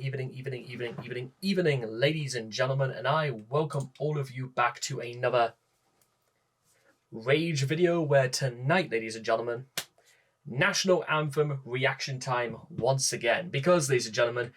evening, ladies and gentlemen, and I welcome all of you back to another Rage video where tonight, ladies and gentlemen, National Anthem reaction time once again. Because, ladies and gentlemen,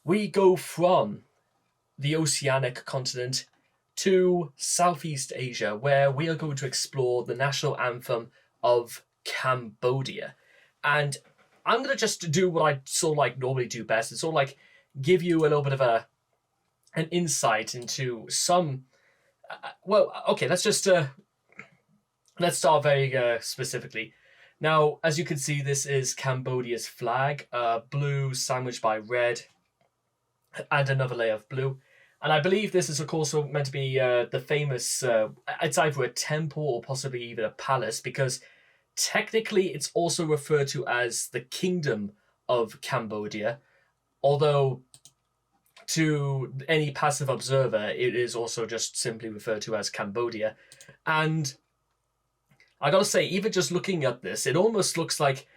we go from the oceanic continent to Southeast Asia, where we are going to explore the national anthem of Cambodia. And I'm going to just do what I sort of like normally do best and sort of like give you a little bit of an insight into some... well, okay, let's start very specifically. Now, as you can see, this is Cambodia's flag, blue sandwiched by red and another layer of blue. And I believe this is, of course, meant to be the famous, it's either a temple or possibly even a palace, because technically it's also referred to as the Kingdom of Cambodia, although to any passive observer, it is also just simply referred to as Cambodia. And I gotta say, even just looking at this, it almost looks like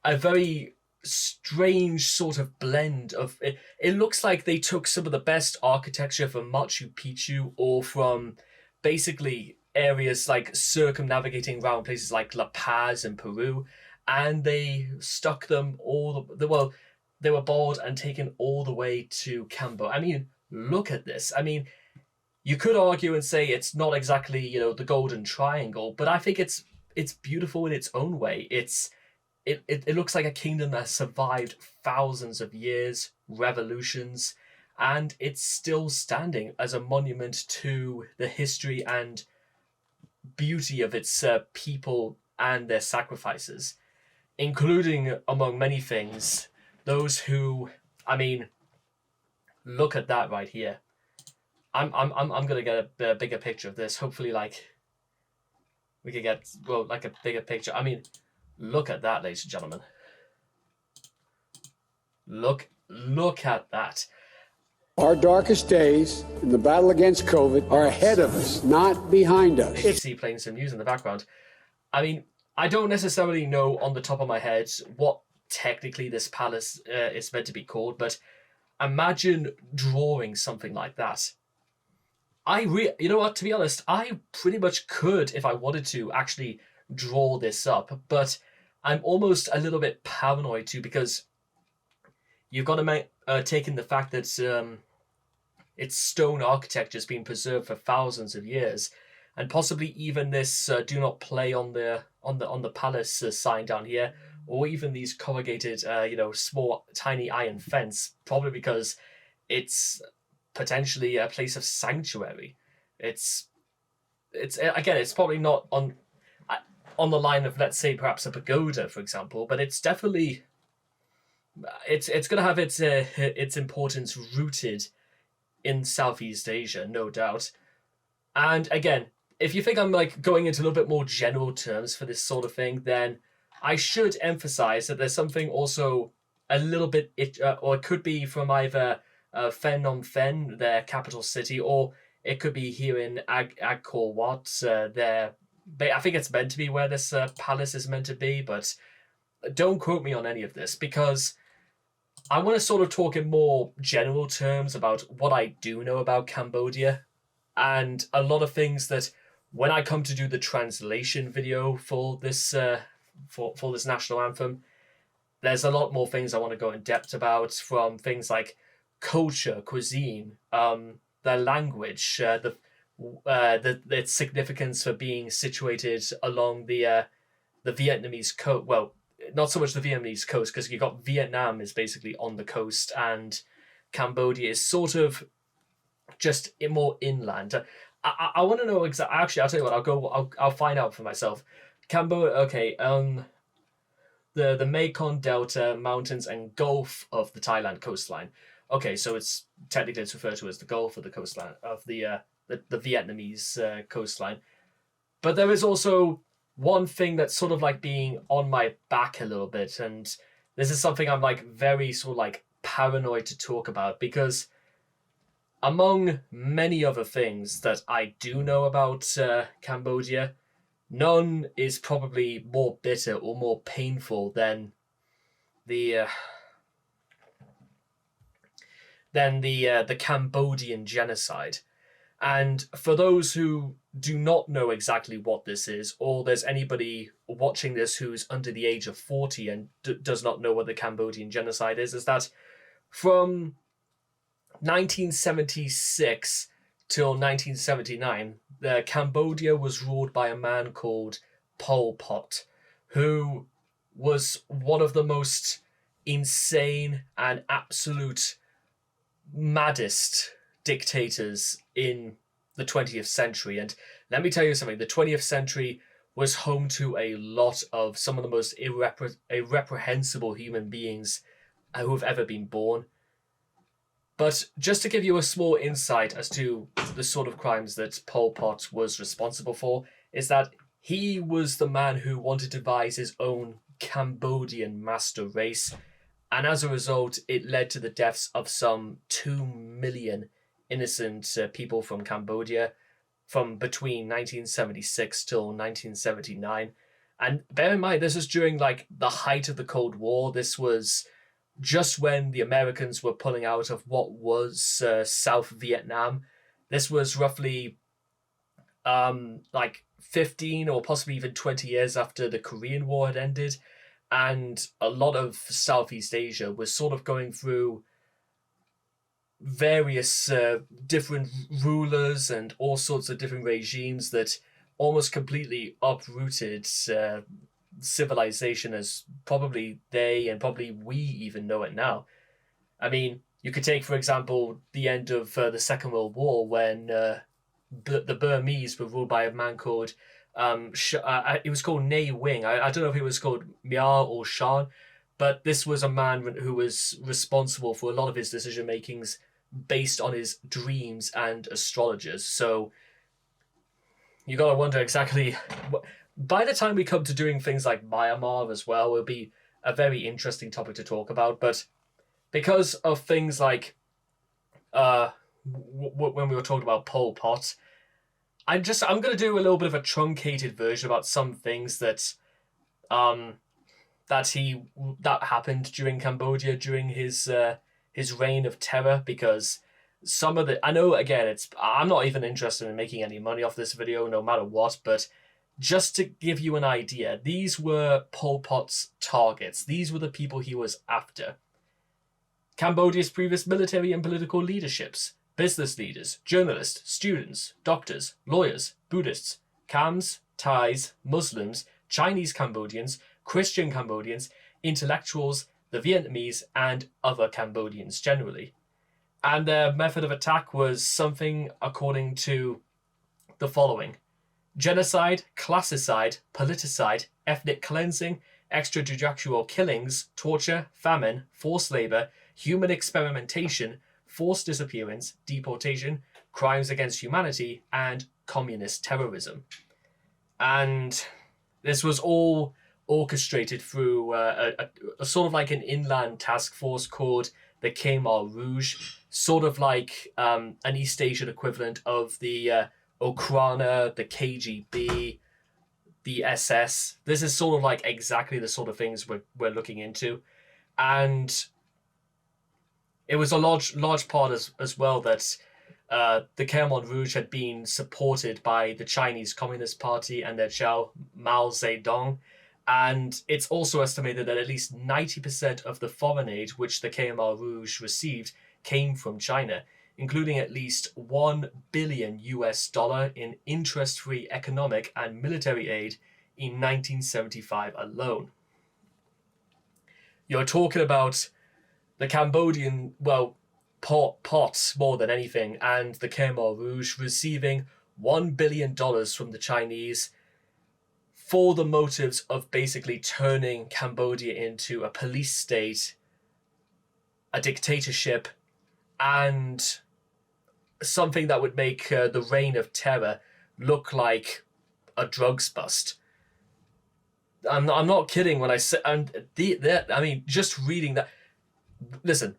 a very strange sort of blend of it. It looks like they took some of the best architecture from Machu Picchu or from basically areas like circumnavigating around places like La Paz in Peru, and they stuck them well, they were bought and taken all the way to Cambodia. I mean, look at this. I mean, you could argue and say it's not exactly, you know, the Golden Triangle, but I think it's beautiful in its own way. It looks like a kingdom that survived thousands of years, revolutions, and it's still standing as a monument to the history and beauty of its people and their sacrifices, including, among many things, those who, I mean, look at that right here. I'm gonna get a bigger picture of this. Hopefully, like, we could get, well, like a bigger picture. I mean, look at that, ladies and gentlemen. Look at that. Our darkest days in the battle against COVID are ahead of us, not behind us. You see playing some news in the background. I mean, I don't necessarily know on the top of my head what technically this palace is meant to be called, but imagine drawing something like that. You know what, to be honest, I pretty much could, if I wanted to, actually draw this up, but I'm almost a little bit paranoid too, because you've got to take in the fact that its stone architecture has been preserved for thousands of years, and possibly even this "do not play" on the palace sign down here, or even these corrugated, you know, small tiny iron fence, probably because it's potentially a place of sanctuary. It's again, it's probably not on the line of, let's say, perhaps a pagoda, for example, but it's definitely it's going to have its importance rooted in Southeast Asia, no doubt. And again, if you think I'm like going into a little bit more general terms for this sort of thing, then I should emphasize that there's something also a little bit, or it could be from either Phnom Penh, their capital city, or it could be here in Angkor Wat, I think it's meant to be where this palace is meant to be, but don't quote me on any of this, because I want to sort of talk in more general terms about what I do know about Cambodia, and a lot of things that when I come to do the translation video for this for this national anthem, there's a lot more things I want to go in depth about, from things like culture, cuisine, their language, its significance for being situated along the Vietnamese coast. Well, not so much the Vietnamese coast, because you got Vietnam is basically on the coast, and Cambodia is sort of just more inland. I want to know exactly. Actually, I'll tell you what. I'll find out for myself. Cambodia. Okay. The Mekong Delta mountains and Gulf of the Thailand coastline. Okay, so it's referred to as the Gulf of the coastline of the Vietnamese coastline. But there is also one thing that's sort of like being on my back a little bit, and this is something I'm like very sort of like paranoid to talk about, because among many other things that I do know about Cambodia, none is probably more bitter or more painful than the than the Cambodian genocide. And for those who do not know exactly what this is, or there's anybody watching this who's under the age of 40 and does not know what the Cambodian genocide is that from 1976 till 1979, Cambodia was ruled by a man called Pol Pot, who was one of the most insane and absolute maddest dictators in the 20th century. And let me tell you something, the 20th century was home to a lot of some of the most irreprehensible human beings who have ever been born. But just to give you a small insight as to the sort of crimes that Pol Pot was responsible for, is that he was the man who wanted to devise his own Cambodian master race. And as a result, it led to the deaths of some 2 million innocent people from Cambodia from between 1976 till 1979. And bear in mind, this was during like the height of the Cold War. This was just when the Americans were pulling out of what was South Vietnam. This was roughly like 15 or possibly even 20 years after the Korean War had ended. And a lot of Southeast Asia was sort of going through various different rulers and all sorts of different regimes that almost completely uprooted civilization as probably they and probably we even know it now. I mean, you could take, for example, the end of the Second World War when the Burmese were ruled by a man called, it was called Ne Wing. I don't know if it was called Miao or Shan, but this was a man who was responsible for a lot of his decision makings based on his dreams and astrologers. So you got to wonder exactly. By the time we come to doing things like Myanmar as well, it'll be a very interesting topic to talk about. But because of things like when we were talking about Pol Pot, I'm going to do a little bit of a truncated version about some things that that happened during Cambodia during his reign of terror, because some of the, I know again I'm not even interested in making any money off this video no matter what, but just to give you an idea, these were Pol Pot's targets. These were the people he was after. Cambodia's previous military and political leaderships, business leaders, journalists, students, doctors, lawyers, Buddhists, Khams, Thais, Muslims, Chinese Cambodians, Christian Cambodians, intellectuals, the Vietnamese, and other Cambodians generally. And their method of attack was something according to the following: genocide, classicide, politicide, ethnic cleansing, extrajudicial killings, torture, famine, forced labor, human experimentation, forced disappearance, deportation, crimes against humanity, and communist terrorism. And this was all orchestrated through a sort of like an inland task force called the Nokor Reach, sort of like an East Asian equivalent of the Okrana, the KGB, the SS. This is sort of like exactly the sort of things we're looking into. And it was a large part as well that the Khmer Rouge had been supported by the Chinese Communist Party and their Chow Mao Zedong. And it's also estimated that at least 90% of the foreign aid which the Khmer Rouge received came from China, including at least $1 billion in interest-free economic and military aid in 1975 alone. You're talking about the Cambodian, Pot more than anything, and the Khmer Rouge receiving $1 billion from the Chinese for the motives of basically turning Cambodia into a police state, a dictatorship, and something that would make the reign of terror look like a drugs bust. I'm not kidding when I say, I mean, just reading that. Listen,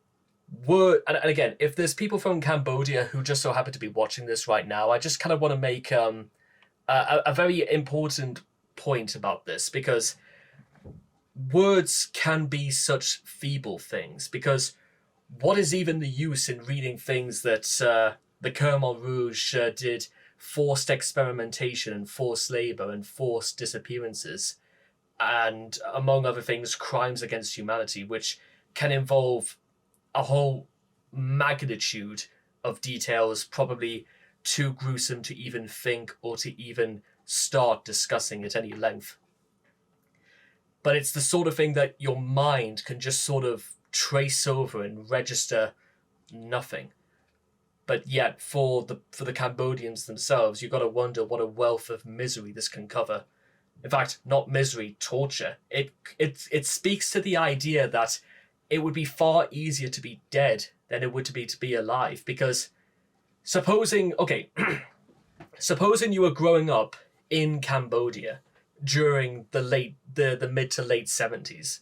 and again, if there's people from Cambodia who just so happen to be watching this right now, I just kind of want to make a very important point about this, because words can be such feeble things. Because what is even the use in reading things that the Khmer Rouge did forced experimentation and forced labor and forced disappearances, and among other things, crimes against humanity, which can involve a whole magnitude of details, probably too gruesome to even think or to even start discussing at any length. But it's the sort of thing that your mind can just sort of trace over and register nothing. But yet, for the Cambodians themselves, you've got to wonder what a wealth of misery this can cover. In fact, not misery, torture. It speaks to the idea that it would be far easier to be dead than it would to be alive. Because supposing you were growing up in Cambodia during the mid to late 70s.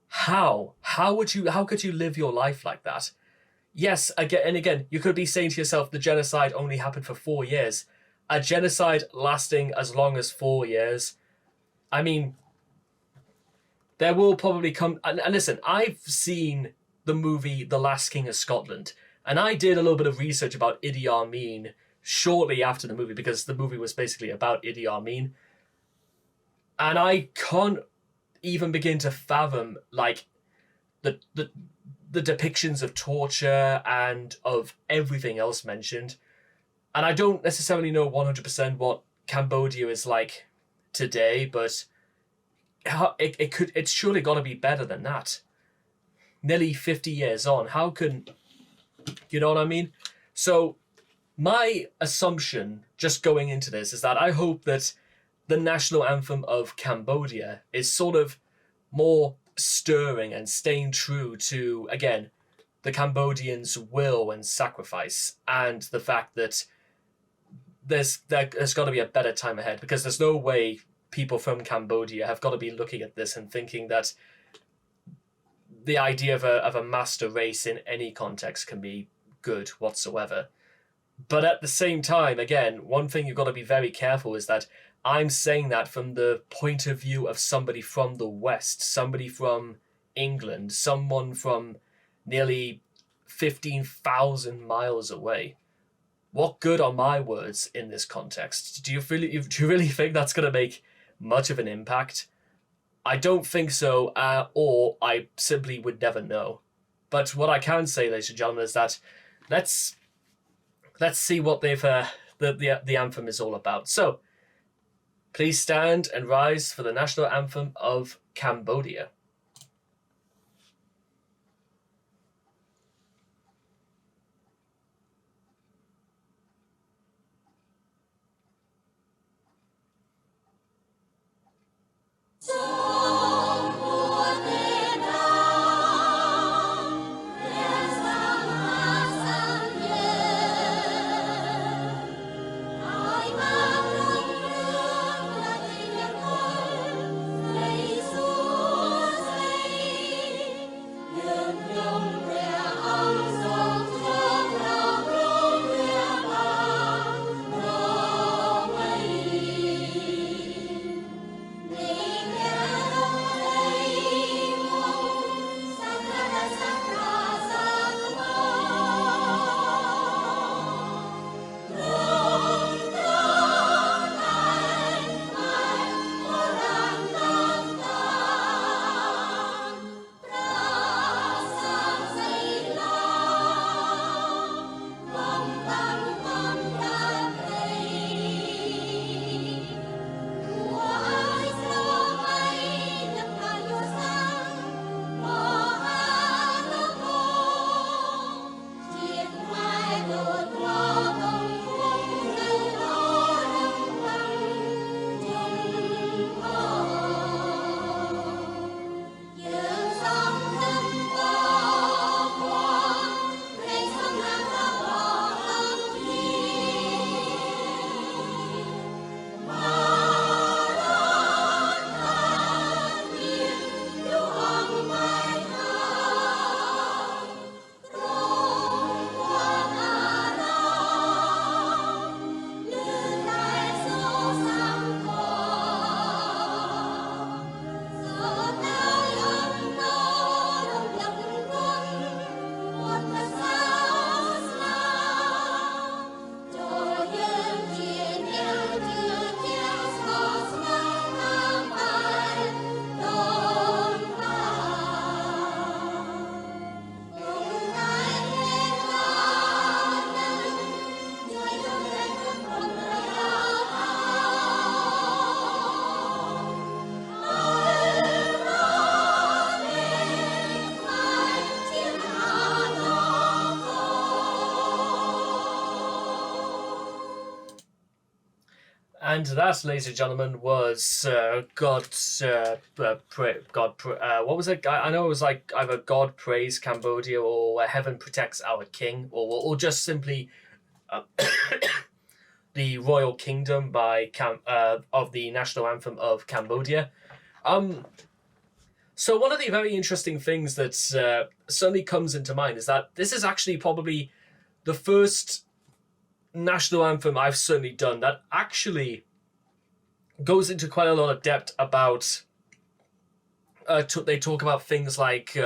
How could you live your life like that? Yes, again, you could be saying to yourself, the genocide only happened for 4 years. A genocide lasting as long as 4 years. I mean, there will probably come... And listen, I've seen the movie The Last King of Scotland, and I did a little bit of research about Idi Amin shortly after the movie, because the movie was basically about Idi Amin. And I can't even begin to fathom, like, the depictions of torture and of everything else mentioned. And I don't necessarily know 100% what Cambodia is like today, but it's surely got to be better than that. Nearly 50 years on, how can... You know what I mean? So my assumption, just going into this, is that I hope that the national anthem of Cambodia is sort of more stirring and staying true to, again, the Cambodians' will and sacrifice, and the fact that there's got to be a better time ahead, because there's no way people from Cambodia have got to be looking at this and thinking that the idea of a master race in any context can be good whatsoever. But at the same time, again, one thing you've got to be very careful is that I'm saying that from the point of view of somebody from the West, somebody from England, someone from nearly 15,000 miles away. What good are my words in this context? Do you really think that's going to make much of an impact? I don't think so, or I simply would never know. But what I can say, ladies and gentlemen, is that let's see what the anthem is all about. So, please stand and rise for the national anthem of Cambodia. And that, ladies and gentlemen, was God. What was it? I know it was like either God praise Cambodia or Heaven protects our king, or just simply uh, the Royal Kingdom by of the national anthem of Cambodia. So one of the very interesting things that suddenly comes into mind is that this is actually probably the first national anthem I've certainly done that actually goes into quite a lot of depth about. They talk about things like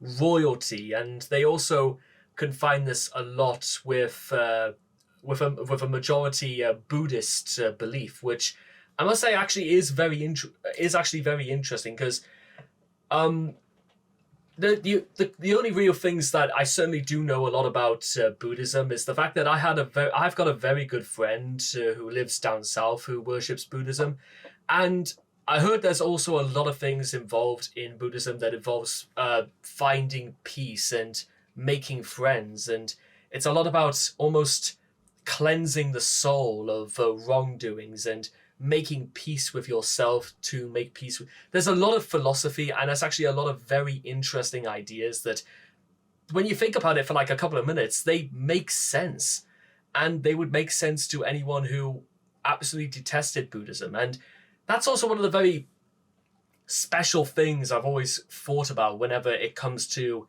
royalty, and they also confine this a lot with a majority Buddhist belief, which I must say actually is very interesting because the only real things that I certainly do know a lot about Buddhism is the fact that I've got a very good friend who lives down south who worships Buddhism, and I heard there's also a lot of things involved in Buddhism that involves finding peace and making friends, and it's a lot about almost cleansing the soul of wrongdoings and making peace with yourself to make peace with. There's a lot of philosophy, and there's actually a lot of very interesting ideas that, when you think about it for like a couple of minutes, they make sense, and they would make sense to anyone who absolutely detested Buddhism. And that's also one of the very special things I've always thought about whenever it comes to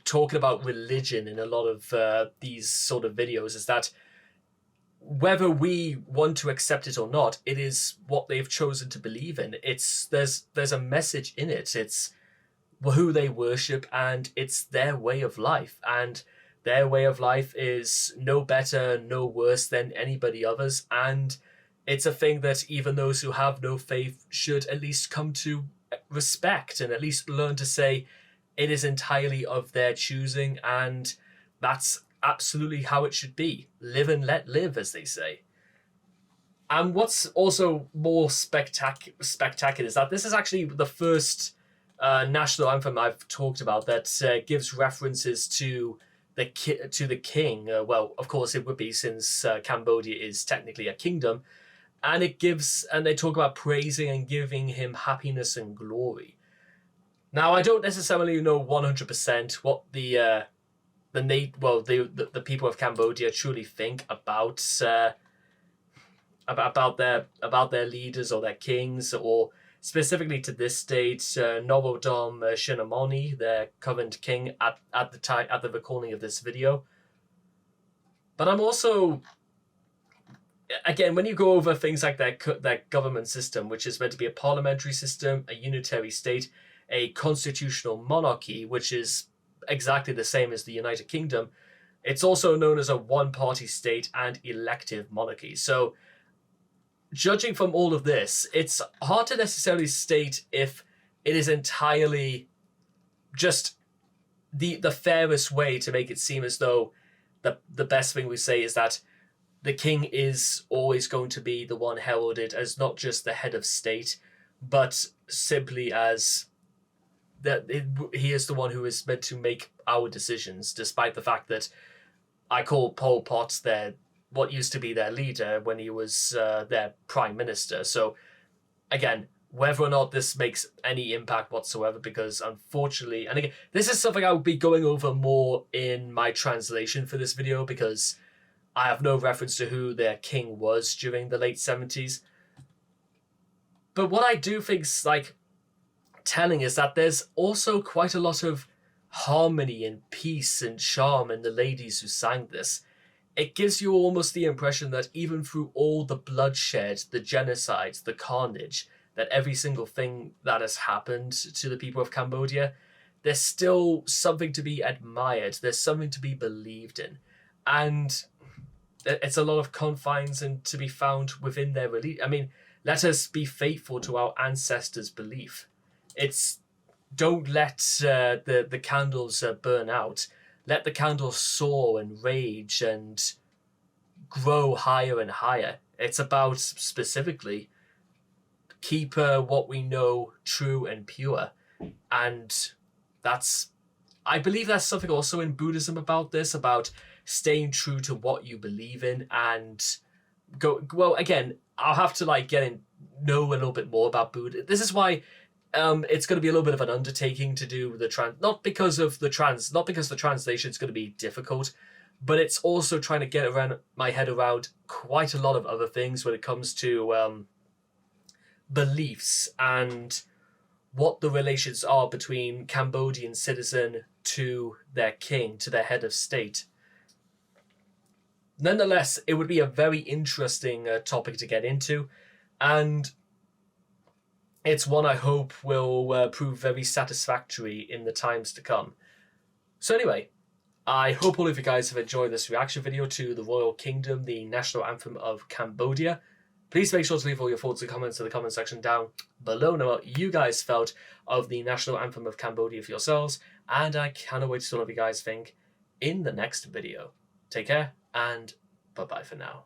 talking about religion in a lot of these sort of videos, is that whether we want to accept it or not, it is what they've chosen to believe in. There's a message in it. It's who they worship, and it's their way of life. And their way of life is no better, no worse than anybody others. And it's a thing that even those who have no faith should at least come to respect, and at least learn to say it is entirely of their choosing, and that's absolutely how it should be. Live and let live, as they say. And what's also more spectacular is that this is actually the first national anthem I've talked about that gives references to the king. Well, of course it would be, since Cambodia is technically a kingdom, and they talk about praising and giving him happiness and glory. Now, I don't necessarily know 100% what the people of Cambodia truly think about their leaders or their kings, or specifically to this date, Norodom Sihamoni, their current king at the recording of this video. But I'm also, again, when you go over things like their government system, which is meant to be a parliamentary system, a unitary state, a constitutional monarchy, which is exactly the same as the United Kingdom, it's also known as a one-party state and elective monarchy. So, judging from all of this, it's hard to necessarily state if it is entirely just the fairest way to make it seem as though the best thing we say is that the king is always going to be the one heralded as not just the head of state, but simply as he is the one who is meant to make our decisions, despite the fact that I call Pol Pot what used to be their leader when he was their prime minister. So, again, whether or not this makes any impact whatsoever, because unfortunately, and again, this is something I will be going over more in my translation for this video, because I have no reference to who their king was during the late 70s. But what I do think's telling is that there's also quite a lot of harmony and peace and charm in the ladies who sang this. It gives you almost the impression that even through all the bloodshed, the genocides, the carnage, that every single thing that has happened to the people of Cambodia, there's still something to be admired. There's something to be believed in. And it's a lot of confines and to be found within their religion. I mean, let us be faithful to our ancestors' belief. It's don't let the candles burn out. Let the candles soar and rage and grow higher and higher. It's about specifically keep what we know true and pure. And I believe that's something also in Buddhism about this, about staying true to what you believe in and go. Well, again, I'll have to like know a little bit more about Buddha. This is why it's going to be a little bit of an undertaking to do the not because the translation is going to be difficult, but it's also trying to get around my head around quite a lot of other things when it comes to beliefs and what the relations are between Cambodian citizen to their king, to their head of state. Nonetheless, it would be a very interesting topic to get into, and it's one I hope will prove very satisfactory in the times to come. So anyway, I hope all of you guys have enjoyed this reaction video to the Royal Kingdom, the national anthem of Cambodia. Please make sure to leave all your thoughts and comments in the comment section down below. Know what you guys felt of the national anthem of Cambodia for yourselves, and I cannot wait to see what you guys think in the next video. Take care, and bye-bye for now.